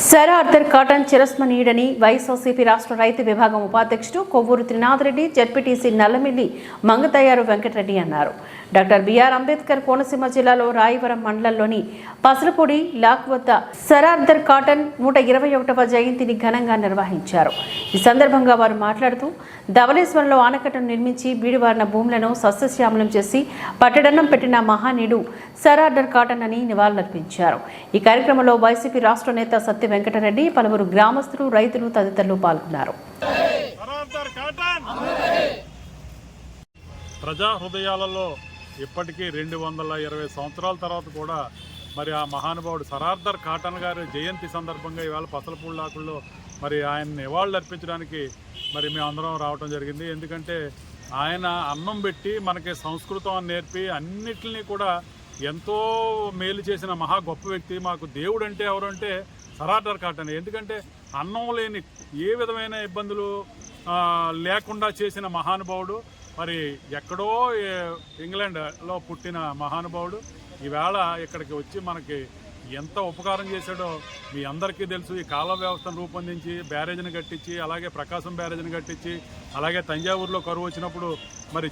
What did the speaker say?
Sir Arthur cotton చిరస్మరణీయుడని YSRCP రాష్ట్ర రైతు విభాగం ఉపాధ్యక్షుడు కొవ్వూరు త్రినాథ్ రెడ్డి, జడ్పీటీసీ నల్లమిల్లి మంగతయ్యారు వెంకటరెడ్డి అన్నారు. డాక్టర్ బిఆర్ అంబేద్కర్ కోనసీమ జిల్లాలో రాయవరం మండలంలోని పసలపూడి లాక్ వద్ద సర్ ఆర్థర్ కాటన్ 121వ జయంతిని ఘనంగా నిర్వహించారు. ఈ సందర్భంగా వారు మాట్లాడుతూ ధవళేశ్వరంలో ఆనకట్టను నిర్మించి బీడువారిన భూములను సస్యశ్యామలం చేసి పట్టడన్నం పెట్టిన మహానీయుడు సర్ ఆర్థర్ కాటన్ అని నివాళులర్పించారు. ఈ కార్యక్రమంలో వైసీపీ రాష్ట్ర నేత సత్య వెంకటరెడ్డి, పలువురు గ్రామస్తులు, రైతులు తదితరులు పాల్గొన్నారు. ప్రజా హృదయాలలో ఇప్పటికీ 220 సంవత్సరాల తర్వాత కూడా మరి ఆ మహానుభావుడు సర్ ఆర్థర్ కాటన్ గారి జయంతి సందర్భంగా ఇవాళ పసలపూడిలాకుల్లో మరి ఆయన నివాళులు అర్పించడానికి మరి మేమందరం రావడం జరిగింది. ఎందుకంటే ఆయన అన్నం పెట్టి మనకి సంస్కృతం నేర్పి అన్నిటిని కూడా ఎంతో మేలు చేసిన మహా గొప్ప వ్యక్తి. మాకు దేవుడు అంటే ఎవరంటే సర్ ఆర్థర్ కాటన్. ఎందుకంటే అన్నం లేని ఏ విధమైన ఇబ్బందులు లేకుండా చేసిన మహానుభావుడు. మరి ఎక్కడో ఇంగ్లాండ్లో పుట్టిన మహానుభావుడు ఈవేళ ఇక్కడికి వచ్చి మనకి ఎంత ఉపకారం చేశాడో మీ అందరికీ తెలుసు. ఈ కాలువ వ్యవస్థను రూపొందించి బ్యారేజ్ని కట్టించి, అలాగే ప్రకాశం బ్యారేజ్ని కట్టించి, అలాగే తంజావూరులో కరువు వచ్చినప్పుడు మరి